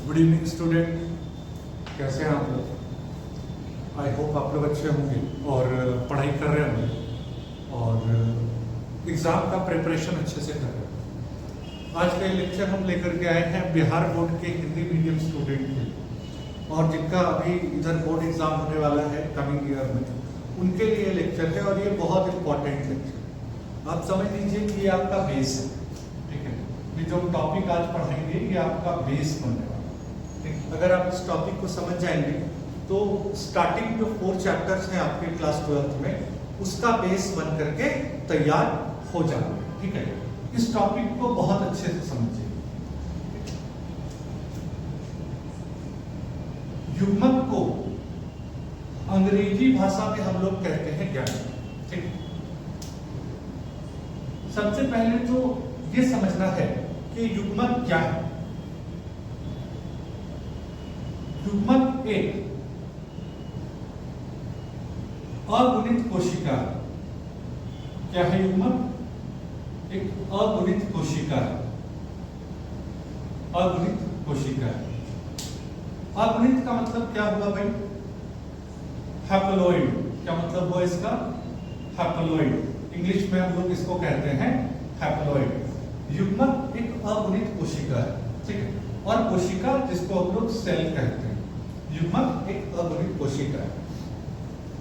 Good evening student, कैसे हैं आप लोग? आई होप आप लोग अच्छे होंगे और पढ़ाई कर रहे होंगे और एग्ज़ाम का प्रिपरेशन अच्छे से कर रहे हैं। आज का लेक्चर हम लेकर के आए हैं बिहार बोर्ड के हिंदी मीडियम स्टूडेंट के लिए, और जिनका अभी इधर बोर्ड एग्ज़ाम होने वाला है कमिंग ईयर में, उनके लिए लेक्चर है और ये बहुत इंपॉर्टेंट लेक्चर। आप समझ लीजिए कि ये आपका बेस है, ठीक है। ये जो टॉपिक आज पढ़ाएंगे ये आपका बेस बनने वाला है, ठीक। अगर आप इस टॉपिक को समझ जाएंगे तो स्टार्टिंग जो 4 चैप्टर्स हैं आपके क्लास 12th में, उसका बेस बन करके तैयार हो जाएंगे, ठीक है। इस टॉपिक को बहुत अच्छे से समझिए। युग्मक को अंग्रेजी भाषा में हम लोग कहते हैं ज्ञान, ठीक। सबसे पहले तो ये समझना है कि युग्मक क्या है। युग्मक एक अगुणित कोशिका। क्या है युग्मक? एक अगुणित कोशिका है। अगुणित कोशिका है। अगुणित का मतलब क्या हुआ भाई? हैप्लोइड। क्या मतलब हुआ इसका? हैप्लोइड। इंग्लिश में हम लोग इसको कहते हैं हैप्लोइड। युग्मक एक अगुणित कोशिका है, ठीक है। और कोशिका जिसको हम लोग सेल कहते हैं, युग्मक एक अगुणित कोशिका है।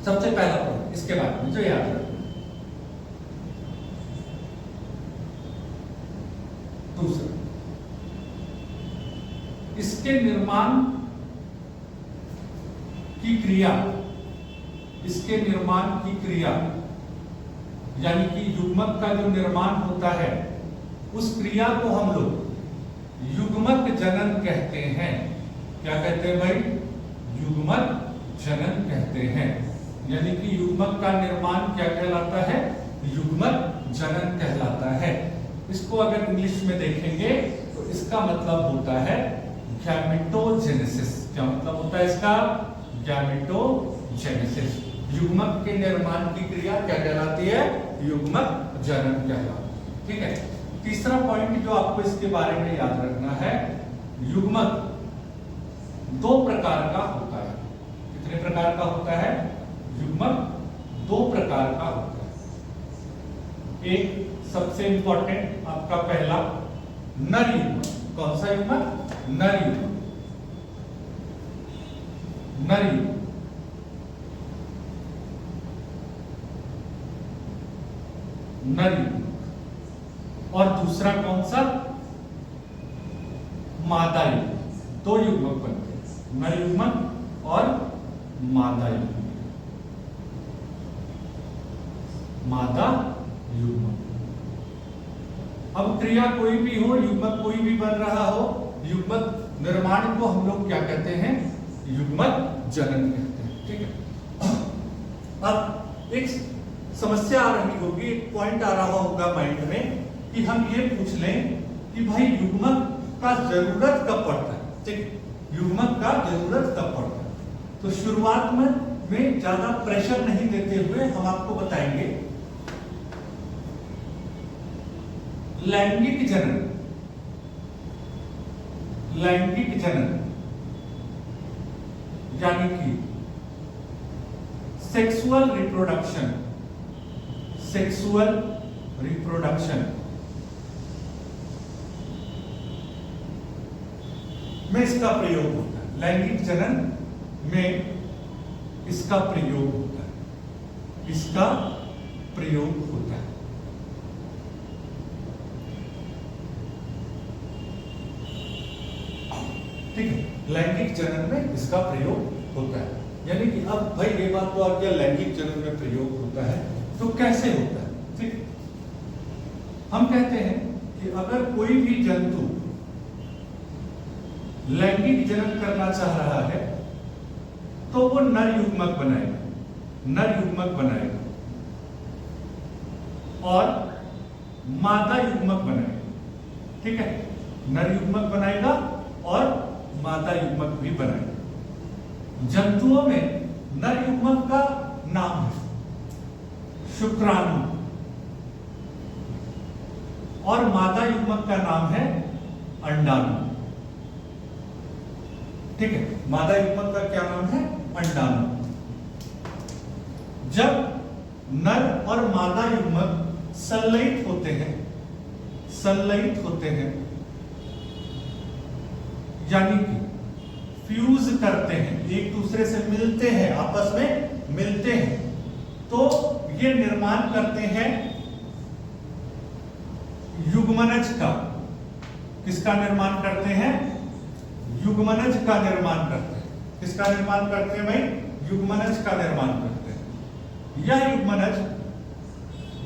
सबसे पहला पॉइंट इसके बारे में जो याद रखना। दूसरा, इसके निर्माण की क्रिया, इसके निर्माण की क्रिया यानी कि युग्मक का जो निर्माण होता है उस क्रिया को हम लोग युग्मक जनन कहते हैं। क्या कहते हैं भाई? युग्मक जनन कहते हैं। यानी कि युग्मक का निर्माण क्या कहलाता है? युग्मक जनन कहलाता है। इसको अगर इंग्लिश में देखेंगे तो इसका मतलब होता है गैमेटोजेनेसिस। क्या मतलब होता है इसका? गैमेटोजेनेसिस। युग्मक के निर्माण की क्रिया क्या कहलाती है? युग्मक जनन कहलाती है, ठीक है। तीसरा पॉइंट जो आपको इसके बारे में याद रखना है, युग्मक 2 प्रकार का होता है। कितने प्रकार का होता है? युग्मक 2 प्रकार का होता है। एक सबसे इंपॉर्टेंट आपका पहला नर युग्मक। कौन सा युग्मक? नर युग्मक। नर युग्मक। नर युग्मक। और दूसरा कौन सा? मादा युग्मक। 2 युग्मक बनते हैं, नर युग्मक और मादा युग्मक। मादा युग्मक। अब क्रिया कोई भी हो, युग्मक कोई भी बन रहा हो, युग्मक निर्माण को हम लोग क्या कहते हैं? युग्मक जनन कहते हैं, ठीक है। अब एक समस्या आ रही होगी, एक पॉइंट आ रहा होगा माइंड में कि हम ये पूछ लें कि भाई युग्मक का जरूरत कब पड़ता है, ठीक। युग्मक का जरूरत कब पड़ता है? तो शुरुआत में ज्यादा प्रेशर नहीं देते हुए हम आपको बताएंगे लैंगिक जनन। लैंगिक जनन यानी कि सेक्सुअल रिप्रोडक्शन। सेक्सुअल रिप्रोडक्शन में इसका प्रयोग होता है। लैंगिक जनन में इसका प्रयोग होता है। इसका प्रयोग होता है, ठीक है। लैंगिक जनन में इसका प्रयोग होता है। यानी कि अब भाई ये बात तो आ गया, लैंगिक जनन में प्रयोग होता है तो कैसे होता है, ठीक। हम कहते हैं कि अगर कोई भी जंतु लैंगिक जनन करना चाह रहा है तो वो नर युग्मक बनाएगा, नर युग्मक बनाएगा और मादा युग्मक बनाएगा, ठीक है। नर युग्मक बनाएगा और मादा युग्मक भी बनाएगा। जंतुओं में नर युग्मक का नाम है शुक्राणु और मादा युग्मक का नाम है अंडाणु। ठीक है, मादा युग्मक का क्या नाम है? अंडाणु। जब नर और मादा युग्मक संलयित होते हैं, संलयित होते हैं यानी कि फ्यूज करते हैं, एक दूसरे से मिलते हैं, आपस में मिलते हैं, तो ये निर्माण करते हैं युग्मनज का। किसका निर्माण करते हैं? युग्मनज का निर्माण करते हैं। किसका निर्माण करते हैं भाई? युग्मनज का निर्माण करते हैं। यह युग्मनज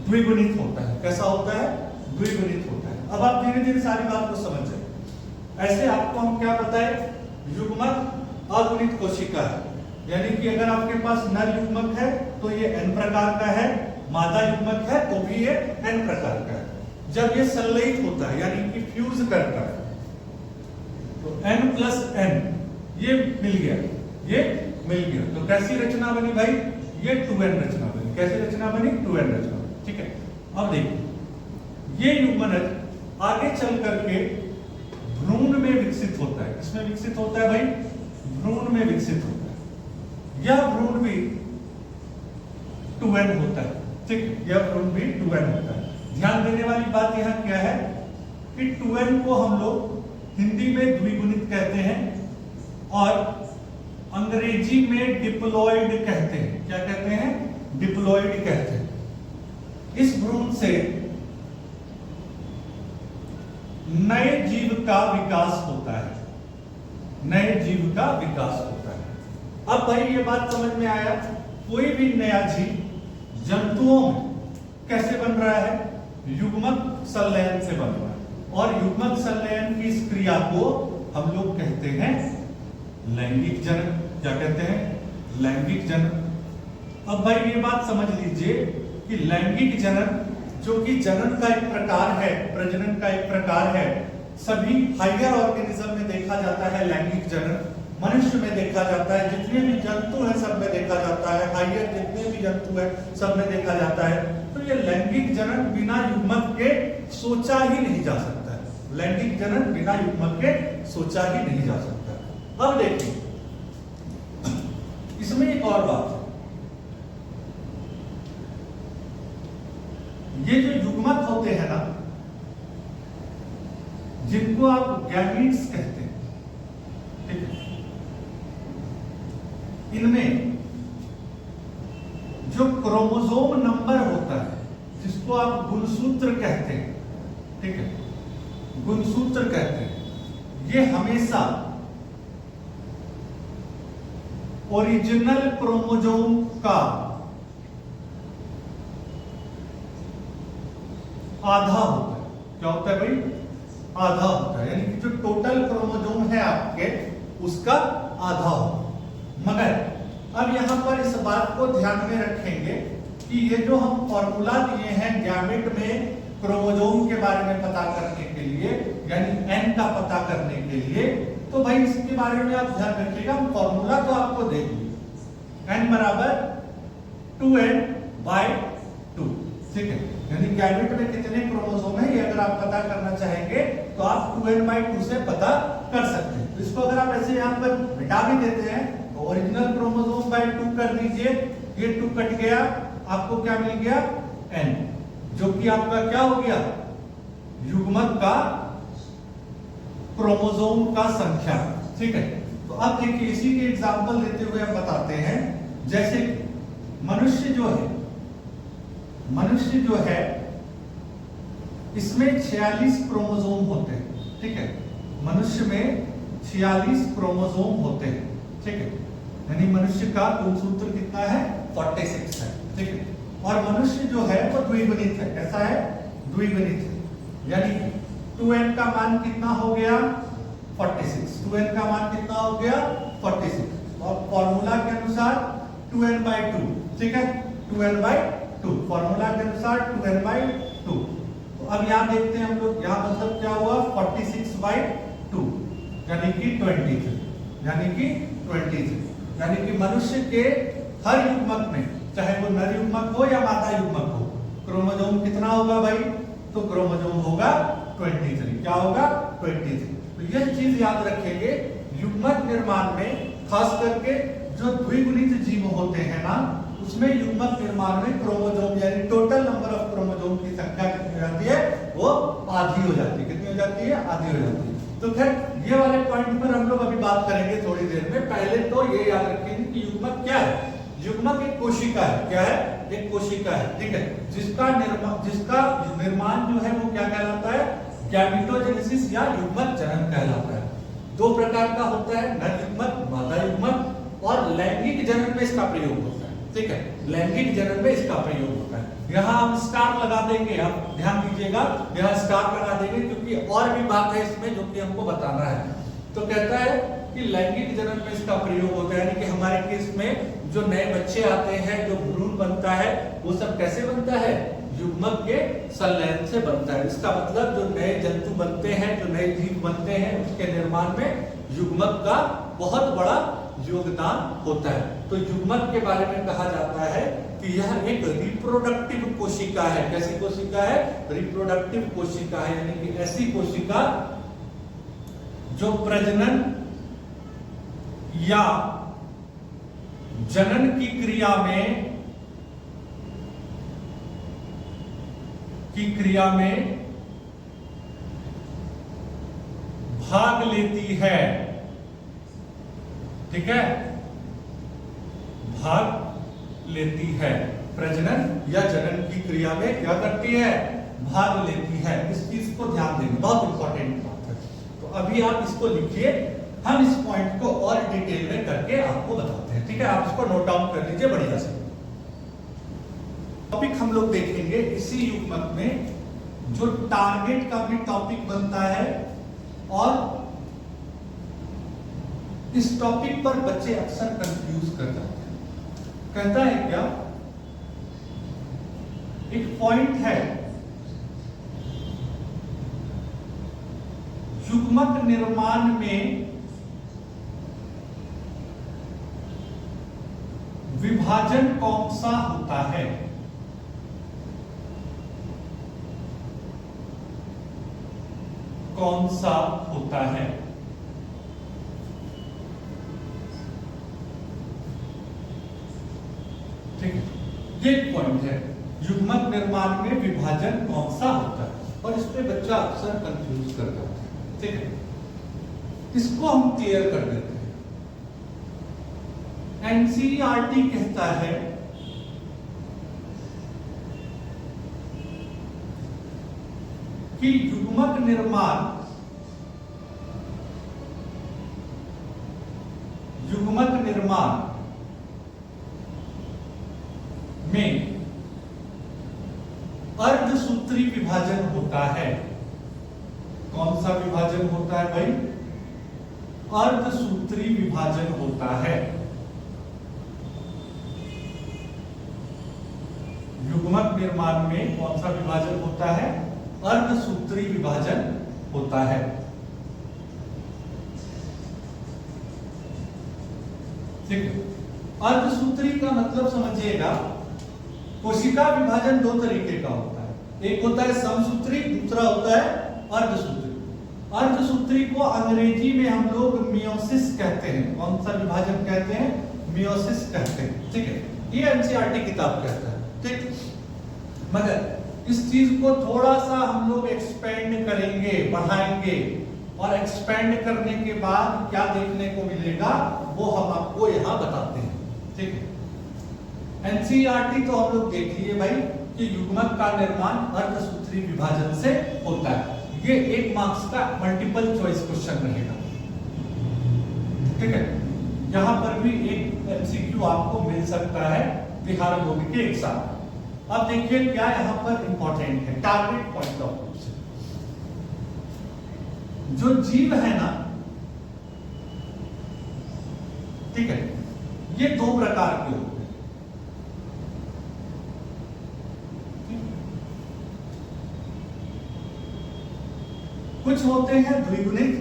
द्विगुणित होता है। कैसा होता है? द्विगुणित होता है। अब आप धीरे धीरे सारी बात को समझ जाए। ऐसे आपको हम क्या बताए? युग्मक अगुणित कोशिका है, यानी कि अगर आपके पास नर युग्मक है तो ये n प्रकार का है, मादा युग्मक है तो भी ये n प्रकार का है। जब ये संलयित होता है यानी कि फ्यूज करता है तो n प्लस n ये मिल गया, ये मिल गया, तो कैसी रचना बनी भाई? ये 2n रचना बनी। कैसी रचना बनी? 2n रचना। ठीक है, अब देखिए ये युग्मनज आगे चल करके भ्रूण में विकसित होता है। किसमें विकसित होता है भाई? भ्रूण में विकसित होता है। यह भ्रूण भी 2n होता है। ठीक है, यह भ्रूण भी 2n होता है। ध्यान देने वाली बात यह क्या है कि 2n को हम लोग हिंदी में द्विगुणित कहते हैं और अंग्रेजी में डिप्लॉयड कहते हैं। क्या कहते हैं? डिप्लॉयड कहते हैं। इस भ्रूण से नए जीव का विकास होता है, नए जीव का विकास होता है। अब भाई ये बात समझ में आया, कोई भी नया जीव जंतुओं में कैसे बन रहा है? युग्मक संलयन से बन रहा है, और युग्मक संलयन की इस क्रिया को हम लोग कहते हैं लैंगिक जनन। क्या कहते हैं? लैंगिक जनन। अब भाई ये बात समझ लीजिए कि लैंगिक जनन जो कि जनन का एक प्रकार है, प्रजनन का एक प्रकार है, सभी हायर ऑर्गेनिज्म में देखा जाता है लैंगिक जनन। मनुष्य में देखा जाता है, जितने भी जंतु हैं सब में देखा जाता है, हायर जितने भी जंतु हैं सब में देखा जाता है। तो ये लैंगिक जनन बिना युग्मक के सोचा ही नहीं जा सकता है। लैंगिक जनन बिना युग्मक के सोचा ही नहीं जा सकता। अब देखिए इसमें एक और बात है, ये जो युग्मक होते हैं ना, जिनको आप गैमीट्स कहते हैं, ठीक है, इनमें जो क्रोमोसोम नंबर होता है जिसको आप गुणसूत्र कहते हैं, ठीक है, गुणसूत्र कहते हैं, ये हमेशा ओरिजिनल क्रोमोसोम का आधा होता है। क्या होता है भाई? आधा होता है, यानी कि जो टोटल क्रोमोसोम है आपके उसका आधा होता है। मगर अब यहां पर इस बात को ध्यान में रखेंगे कि ये जो हम फॉर्मूला दिए हैं गैमेट में क्रोमोसोम के बारे में पता करने के लिए, यानी n का पता करने के लिए, तो भाई इसके बारे में आप ध्यान रखिएगा। फॉर्मूला तो आपको दे दिए, n बराबर 2n/2, ठीक है, यानी गैमेट में कितने क्रोमोसोम है ये अगर आप पता करना चाहेंगे तो आप 2n/2 से पता कर सकते हैं। तो इसको अगर आप ऐसे यहाँ पर मिटा भी देते हैं तो ओरिजिनल क्रोमोसोम बाय 2 कर दीजिए, ये 2 कट गया, आपको क्या मिल गया? n, जो कि आपका क्या हो गया? युग्मक का क्रोमोसोम का संख्या, ठीक है। तो अब देखिए इसी के एग्जांपल देते हुए हम बताते हैं, जैसे मनुष्य जो है इसमें 46 क्रोमोसोम होते हैं, ठीक है, मनुष्य में 46 क्रोमोसोम होते हैं, ठीक है, यानी मनुष्य का गुणसूत्र कितना है? 46 है, ठीक है। और मनुष्य जो है वो द्विगुणित है। कैसा है? द्विगुणित है, यानी 2n का मान कितना हो गया? 46। 2n का मान कितना हो गया? 46। और फॉर्मूला के अनुसार 2n/2, ठीक है, 2n/2, फॉर्मूला के अनुसार 2n/2। तो अब यहां देखते हैं हम लोग, यहां मतलब क्या हुआ? 46/2 यानी कि 23, यानी कि 23, यानी कि मनुष्य के हर युग्मक में, चाहे वो नर युग्मक हो या मादा युग्मक हो, क्रोमोसोम कितना होगा भाई? तो क्रोमोसोम होगा 23। क्या होगा? 23। तो यह चीज याद रखेंगे युग्मक निर्माण में खास करके जो द्विगुणित जीव होते हैं ना, उसमें युग्मक निर्माण में क्रोमोसोम यानी टोटल नंबर ऑफ क्रोमोसोम की संख्या कितनी हो जाती है, वो आधी हो जाती है। कितनी हो जाती है? आधी हो जाती है। तो खैर ये वाले पॉइंट पर हम लोग अभी बात करेंगे थोड़ी देर में। पहले तो ये याद रखेंगे कि युग्मक क्या है। युग्मक एक कोशिका है। क्या है? एक कोशिका है, ठीक है, जिसका निर्माण जो है वो क्या कहलाता है? गैमेटोजेनेसिस या युग्मक जनन कहलाता है। दो प्रकार का होता है, नर युग्मक, मादा युग्मक, और लैंगिक जनन में इसका प्रयोग होता है, ठीक है, लैंगिक जनन में इसका प्रयोग होता है। यहाँ हम स्टार लगा देंगे, आप ध्यान दीजिएगा, यहाँ स्टार लगा देंगे क्योंकि और भी बात है इसमें जो कि हमको बताना है। तो कहता है कि लैंगिक जनन में इसका प्रयोग होता है, यानी कि हमारे केस में जो नए बच्चे आते हैं, जो भ्रूण बनता है, वो सब कैसे बनता है? युग्मक के संलयन से बनता है। इसका मतलब जो नए जंतु बनते हैं, जो नए जीव बनते हैं, उसके निर्माण में युग्मक का बहुत बड़ा योगदान होता है। तो युग्मक के बारे में कहा जाता है कि यह एक रिप्रोडक्टिव कोशिका है। कैसी कोशिका है? रिप्रोडक्टिव कोशिका है, यानी कि ऐसी कोशिका जो प्रजनन या जनन की क्रिया में भाग लेती है, ठीक है, भाग लेती है। प्रजनन या जनन की क्रिया में क्या करती है? भाग लेती है। इस चीज को ध्यान देंगे, बहुत इंपॉर्टेंट बात है। तो अभी आप इसको लिखिए, हम इस पॉइंट को और डिटेल में करके आपको बताते हैं, ठीक है। आप इसको नोट डाउन कर लीजिए बढ़िया से। टॉपिक हम लोग देखेंगे इसी युग्मक में, जो टारगेट का भी टॉपिक बनता है, और इस टॉपिक पर बच्चे अक्सर कंफ्यूज कर जाते हैं। कहता है क्या? एक पॉइंट है, युग्मक निर्माण में विभाजन कौन सा होता है? कौन सा होता है? ठीक है, ये पॉइंट है, युग्मक निर्माण में विभाजन कौन सा होता है, और इस पे बच्चा अक्सर कंफ्यूज कर जाता है, ठीक है। इसको हम क्लियर कर देते हैं। एनसीईआरटी कहता है कि युग्मक निर्माण में अर्धसूत्री विभाजन होता है। कौन सा विभाजन होता है भाई? अर्धसूत्री विभाजन होता है। युग्मक निर्माण में कौन सा विभाजन होता है? अर्धसूत्री विभाजन होता है, ठीक है। अर्धसूत्री का मतलब समझिएगा, कोशिका विभाजन दो तरीके का होता है। एक होता है समसूत्री, दूसरा होता है अर्धसूत्री। अर्धसूत्री को अंग्रेजी में हम लोग मियोसिस कहते हैं। कौन सा विभाजन कहते हैं? मियोसिस कहते हैं, ठीक है। ये एनसीईआरटी किताब कहता है, ठीक। मगर इस चीज को थोड़ा सा हम लोग एक्सपेंड करेंगे, बढ़ाएंगे, और एक्सपेंड करने के बाद क्या देखने को मिलेगा वो हम आपको यहां बताते हैं, ठीक है। एनसीईआरटी तो हम लोग देख लिए भाई कि युग्मक का निर्माण अर्धसूत्री विभाजन से होता है। ये 1 मार्क्स का मल्टीपल चॉइस क्वेश्चन रहेगा, ठीक है। यहां पर भी एक एमसीक्यू आपको मिल सकता है बिहार बोर्ड के एग्जाम। अब देखिए क्या यहां पर इंपॉर्टेंट है, टारगेट पॉइंट ऑफ व्यू से। जो जीव है ना, ठीक है, ये 2 प्रकार के होते हैं। कुछ होते हैं द्विगुणित,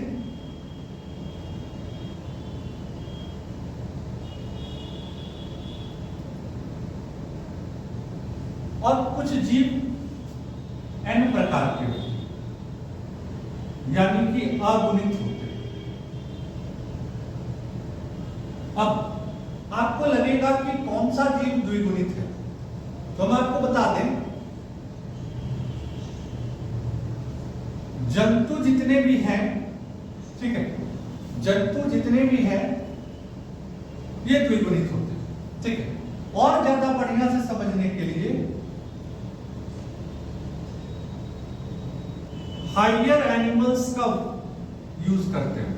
और कुछ जीव n प्रकार के होते हैं, यानी कि अगुणित होते हैं। अब आपको लगेगा कि कौन सा जीव द्विगुणित है, तो हम आपको बता दें, जंतु जितने भी हैं, ठीक है, जंतु जितने भी हैं ये द्विगुणित होते हैं, ठीक है। और ज्यादा बढ़िया से समझने के लिए हायर एनिमल्स का यूज करते हैं,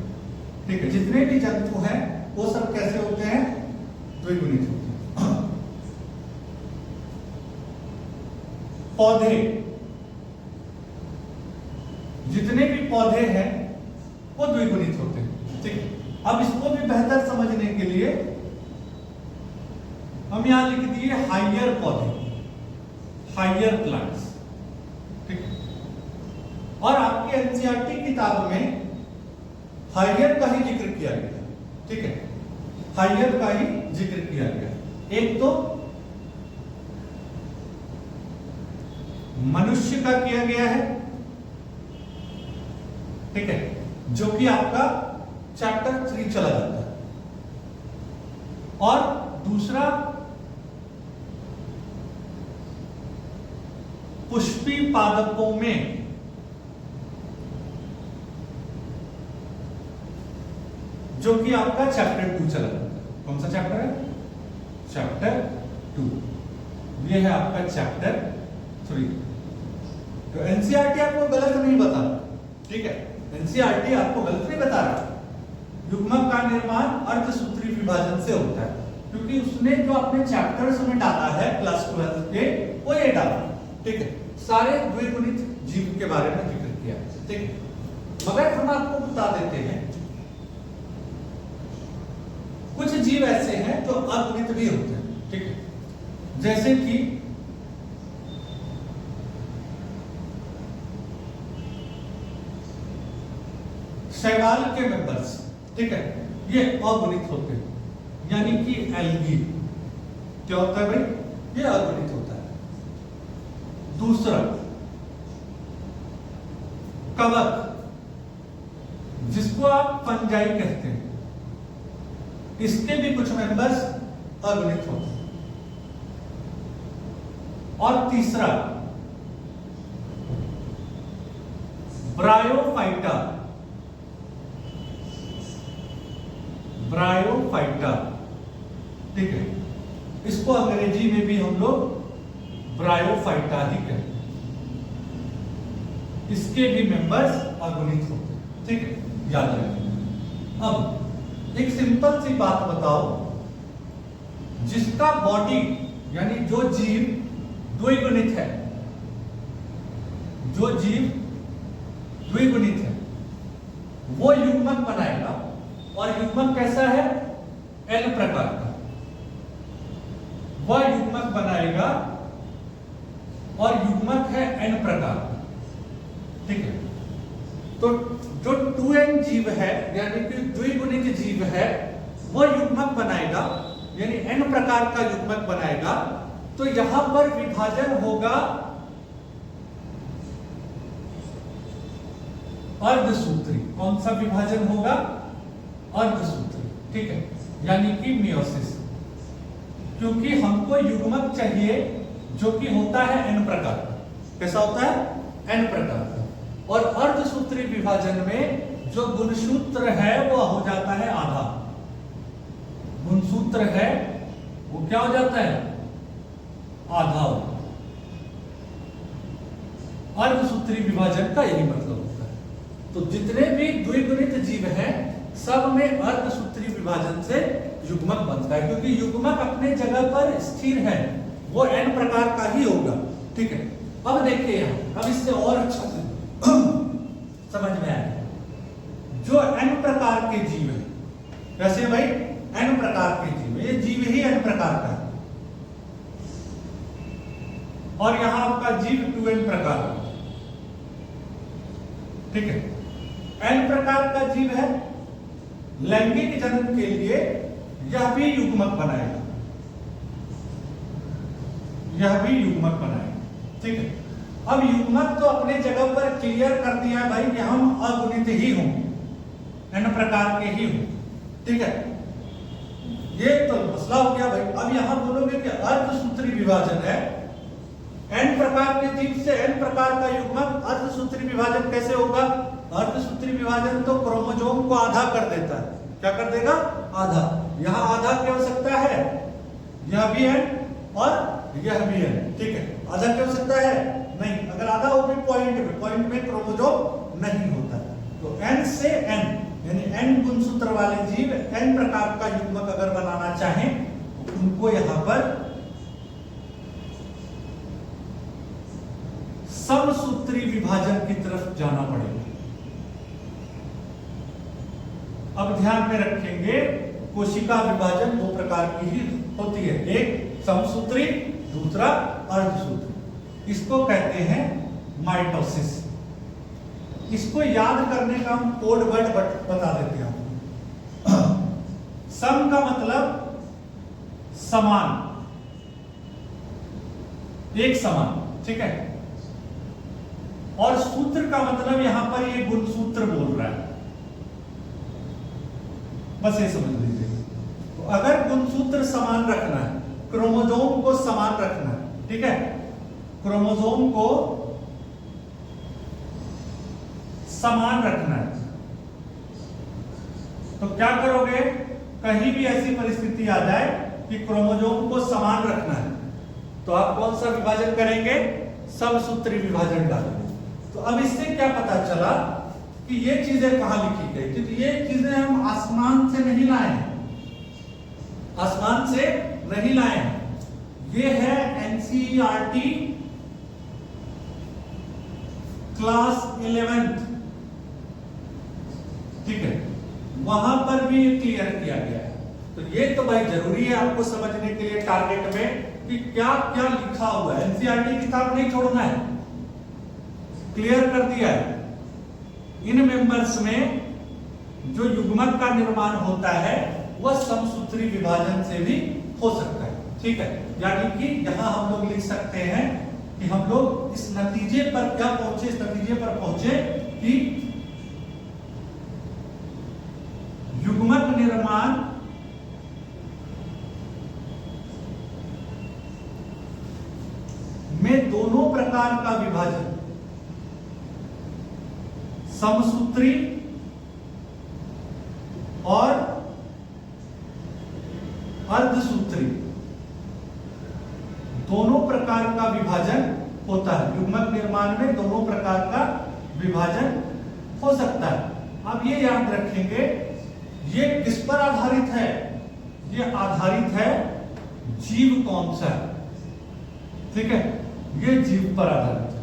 ठीक है। जितने भी जंतु हैं वो सब कैसे होते हैं, द्विगुणित होते हैं। पौधे, जितने भी पौधे हैं वो द्विगुणित होते हैं, ठीक है। अब इसको भी बेहतर समझने के लिए हम यहां लिख दिए हायर पौधे, हायर प्लांट्स, ठीक है। और आपके एनसीईआरटी किताब में हायर का ही जिक्र किया गया, ठीक है, हायर का ही जिक्र किया गया। एक तो मनुष्य का किया गया है, ठीक है, जो कि आपका चैप्टर 3 चला जाता है। और दूसरा पुष्पी पादपों में जो कि आपका चैप्टर 2 चला जाता है। कौन सा चैप्टर है, चैप्टर 2, ये है आपका चैप्टर 3। तो एनसीईआरटी आपको गलत नहीं बता रहा, ठीक है, एनसीईआरटी आपको गलत नहीं बता रहा। युग्मक का निर्माण अर्धसूत्री विभाजन से होता है, क्योंकि उसने जो अपने चैप्टर्स में डाला है क्लास 12 के, वो ये डाला, ठीक है, सारे द्विगुणित जीव के बारे में जिक्र किया, ठीक है। मगर हम आपको बता देते हैं कुछ जीव ऐसे हैं जो अगुणित भी होते हैं, ठीक है, जैसे कि शैवाल के मेंबर्स, ठीक है, ये अगुणित होते हैं, यानी कि एल्गी क्या होता है भाई, ये अगुणित होता है। दूसरा कवक, जिसको आप फंजाई कहते हैं, इसके भी कुछ मेंबर्स अगुणित होते हैं। और तीसरा ब्रायोफाइटा, ब्रायोफाइटा, ठीक है, इसको अंग्रेजी में भी हम लोग ब्रायोफाइटा ही कहते हैं, इसके भी मेंबर्स अगुणित होते हैं, ठीक है, याद रखिए। अब एक सिंपल सी बात बताओ, जिसका बॉडी यानी जो जीव द्विगुणित है, जो जीव द्विगुणित है वो युग्मक बनाएगा, और युग्मक कैसा है, एन प्रकार का, वह युग्मक बनाएगा और युग्मक है एन प्रकार का, ठीक है। तो जो 2n जीव है यानी कि द्विगुणित जीव है वो युग्मक बनाएगा, यानी n प्रकार का युग्मक बनाएगा। तो यहां पर विभाजन होगा अर्धसूत्री। कौन सा विभाजन होगा, अर्धसूत्री, ठीक है, यानी कि मियोसिस, क्योंकि हमको युग्मक चाहिए जो कि होता है n प्रकार का। कैसा होता है, n प्रकार का। और अर्धसूत्री विभाजन में जो गुणसूत्र है वो हो जाता है आधा, गुणसूत्र है वो क्या हो जाता है, आधा। अर्धसूत्री विभाजन का यही मतलब होता है। तो जितने भी द्विगुणित जीव हैं सब में अर्धसूत्री विभाजन से युग्मक बनता है, क्योंकि युग्मक अपने जगह पर स्थिर है, वो n प्रकार का ही होगा, ठीक है। अब देखिए यहां, अब इससे और अच्छा से समझ में आया, जो n प्रकार के जीव है, कैसे भाई, n प्रकार के जीव, ये जीव ही n प्रकार का है, और यहां आपका जीव 2n प्रकार का, ठीक है। n प्रकार का जीव है, लैंगिक जन्म के लिए यह भी युग्मक बनाएगा, यह भी युग्मक बनाएगा, ठीक है। अब युग्मक तो अपने जगह पर क्लियर कर दिया भाई कि हम अगुणित ही होंगे, n प्रकार के ही होंगे, ठीक है। ये तो मसला हो गया भाई। अब यहां बोलोगे कि अर्धसूत्री विभाजन है, n प्रकार के जीव से n प्रकार का युग्मक, अर्धसूत्री विभाजन कैसे होगा? अर्धसूत्री विभाजन तो क्रोमोसोम को आधा कर देता है। क्या कर देगा? आधा। यहां आधा की आवश्यकता है, यह भी है और यह भी है, ठीक है। आधा की आवश्यकता है नहीं, अगर आधा हो भी पॉइंट में क्रोमोसोम नहीं होता। तो n से n यानी n गुणसूत्र वाले जीव n प्रकार का युग्मक अगर बनाना चाहें, उनको यहां पर समसूत्री विभाजन की तरफ जाना पड़ेगा। अब ध्यान में रखेंगे, कोशिका विभाजन दो प्रकार की ही होती है, एक समसूत्री, दूसरा अर्धसूत्री। इसको कहते हैं माइटोसिस। इसको याद करने का हम कोड वर्ड बता देते हैं। सम का मतलब समान, एक समान, ठीक है। और सूत्र का मतलब यहां पर ये गुणसूत्र बोल रहा है, बस ये समझ लीजिए। तो अगर गुणसूत्र समान रखना है, क्रोमोसोम को समान रखना है, ठीक है, क्रोमोसोम को समान रखना है, तो क्या करोगे? कहीं भी ऐसी परिस्थिति आ जाए कि क्रोमोसोम को समान रखना है, तो आप कौन सा विभाजन करेंगे? समसूत्री विभाजन डालेंगे। तो अब इससे क्या पता चला कि ये चीजें कहां लिखी गई? क्योंकि ये चीजें हम आसमान से नहीं लाए हैं, आसमान से नहीं लाए हैं। ये है एनसीईआरटी क्लास 11th, ठीक है, वहां पर भी क्लियर किया गया है। तो ये तो भाई जरूरी है आपको समझने के लिए टारगेट में कि क्या क्या लिखा हुआ है। एनसीईआरटी किताब नहीं छोड़ना है, क्लियर कर दिया है। इन मेंबर्स में जो युग्मक का निर्माण होता है वह समसूत्री विभाजन से भी हो सकता है, ठीक है। यानी कि यहां हम लोग लिख सकते हैं कि हम लोग इस नतीजे पर क्या पहुंचे? इस नतीजे पर पहुंचे कि युग्मक निर्माण में दोनों प्रकार का विभाजन, समसूत्री और अर्धसूत्री, दोनों प्रकार का विभाजन होता है। युग्मक निर्माण में दोनों प्रकार का विभाजन हो सकता है। अब ये याद रखेंगे, ये किस पर आधारित है? ये आधारित है जीव कौन सा है, ठीक है, ये जीव पर आधारित है।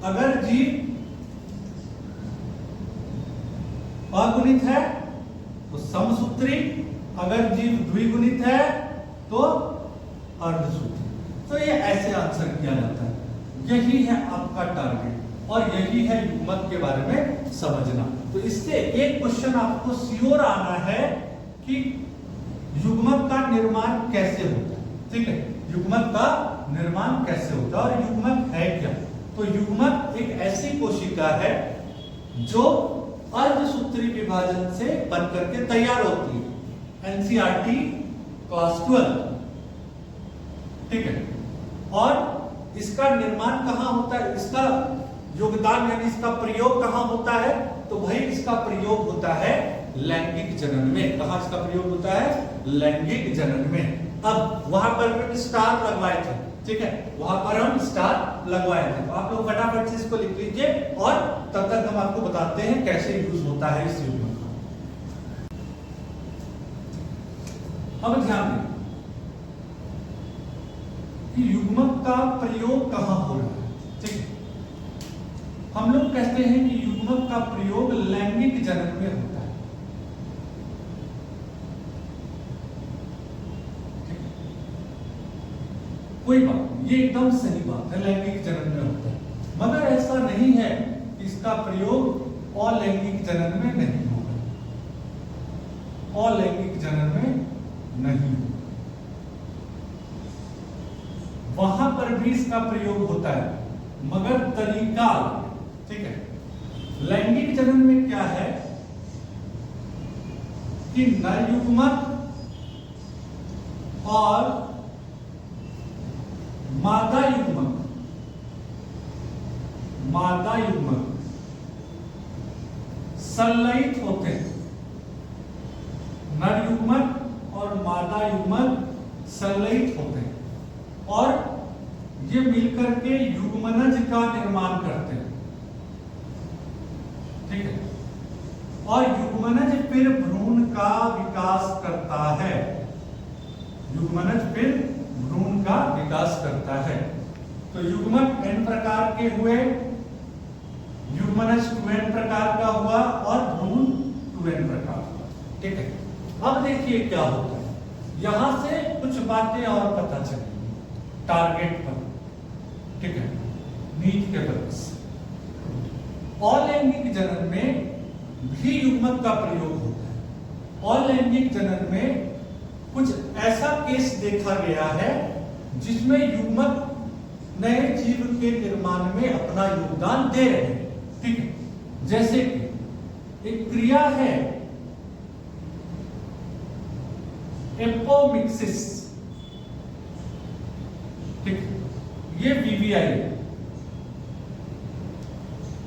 अगर जीव अगुणित है तो समसूत्री, अगर जीव द्विगुणित है तो अर्धसूत्री। तो ये ऐसे आंसर किया जाता है। यही है आपका टारगेट और यही है युग्मक के बारे में समझना। तो इससे एक क्वेश्चन आपको श्योर आना है कि युग्मक का निर्माण कैसे होता है, ठीक है, युग्मक का निर्माण कैसे होता है और युग्मक है क्या। तो युग्मक एक ऐसी कोशिका है जो अर्धसूत्री विभाजन से बनकर के तैयार होती है। एनसीईआरटी क्लास 12, ठीक है। और इसका निर्माण कहां होता है? इसका योगदान यानी इसका प्रयोग कहां होता है? तो भाई इसका प्रयोग होता है लैंगिक जनन में। कहां इसका प्रयोग होता है? लैंगिक जनन में। अब वहां पर भी स्टार लगवाए थे, ठीक है, वहां पर हम स्टार लगवाए थे। तो आप लोग फटाफट से इसको लिख लीजिए और तब तक हम आपको बताते हैं कैसे यूज होता है इस युग्मक का। अब ध्यान दें कि युग्मक का प्रयोग कहां हो रहा है, ठीक है। हम लोग कहते हैं कि युग्मक का प्रयोग लैंगिक जनन में होता है। कोई बात, ये एकदम सही बात है, लैंगिक जनन में होता है। मगर ऐसा नहीं है कि इसका प्रयोग अलैंगिक जनन में नहीं होगा, अलैंगिक जनन में नहीं होगा, वहां पर भी इसका प्रयोग होता है मगर तरीका, ठीक है। लैंगिक जनन में क्या है कि नर युग्मक और मादा युग्मक संलयित होते हैं। नर युग्मक और मादा युग्मक संलयित होते हैं और ये मिलकर के युग्मनज का निर्माण करते हैं। ठीक है, और युग्मनज फिर भ्रूण का विकास करता है। युग्मनज फिर भ्रूण का विकास करता है। तो युग्मक n प्रकार के हुए, युग्मनज 2n प्रकार का हुआ और भ्रूण 2n प्रकार का। ठीक है, अब देखिए क्या होता है, यहां से कुछ बातें और पता चलेंगी टारगेट पर। ठीक है, नीट के पर्पस से अलैंगिक जनन में भी युग्मक का प्रयोग होता है। अलैंगिक जनन में कुछ ऐसा केस देखा गया है जिसमें युग्मक नए जीव के निर्माण में अपना योगदान दे रहे हैं। ठीक है, जैसे कि एक क्रिया है एपोमिक्सिस। ठीक है, ये वीवीआई है।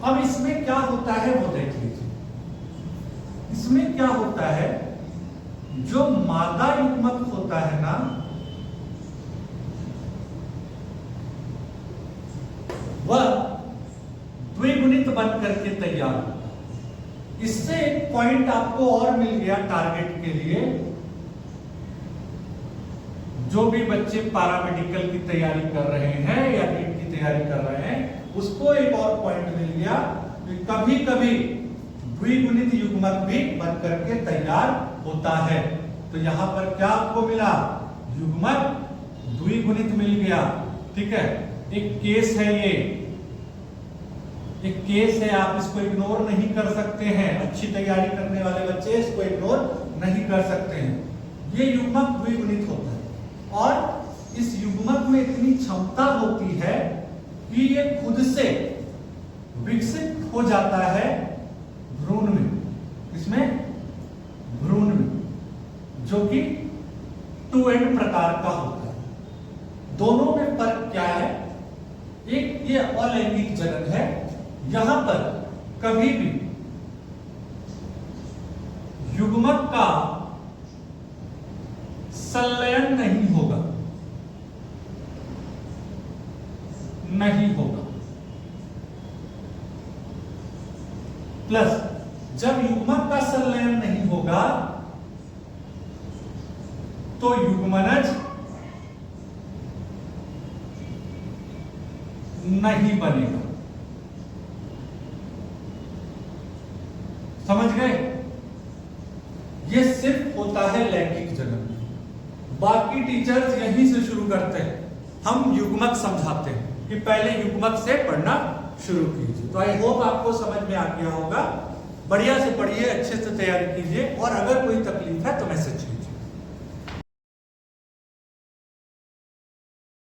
अब इसमें क्या होता है वो देख लीजिए। इसमें क्या होता है, जो मादा युग्मक होता है ना, वह द्विगुणित बन करके तैयार होता है। इससे एक पॉइंट आपको और मिल गया टारगेट के लिए। जो भी बच्चे पैरामेडिकल की तैयारी कर रहे हैं या नीट की तैयारी कर रहे हैं, उसको एक और पॉइंट मिल गया कि कभी कभी द्विगुणित युग्मक भी बन करके तैयार होता है। तो यहां पर क्या आपको मिला, युग्मक द्विगुणित मिल गया। ठीक है, एक केस है, ये एक केस है, आप इसको इग्नोर नहीं कर सकते हैं। अच्छी तैयारी करने वाले बच्चे इसको इग्नोर नहीं कर सकते हैं। ये युग्मक द्विगुणित होता है और इस युग्मक में इतनी क्षमता होती है कि ये खुद से विकसित हो जाता है भ्रूण में। इसमें भ्रूण में, जो कि 2n प्रकार का होता है। दोनों में फर्क क्या है, एक ये अलैंगिक जनन है, यहां पर कभी भी युग्मक का संलयन नहीं होगा, नहीं होगा। प्लस जब युग्मक का संलयन नहीं होगा तो युग्मनज नहीं बनेगा। समझ गए? ये सिर्फ होता है लैंगिक जनन। बाकी टीचर्स यहीं से शुरू करते हैं, हम युग्मक समझाते हैं कि पहले युग्मक से पढ़ना शुरू कीजिए। तो आई होप आपको समझ में आ गया होगा। बढ़िया से पढ़िए, अच्छे से तैयारी कीजिए और अगर कोई तकलीफ है तो मैसेज कीजिए।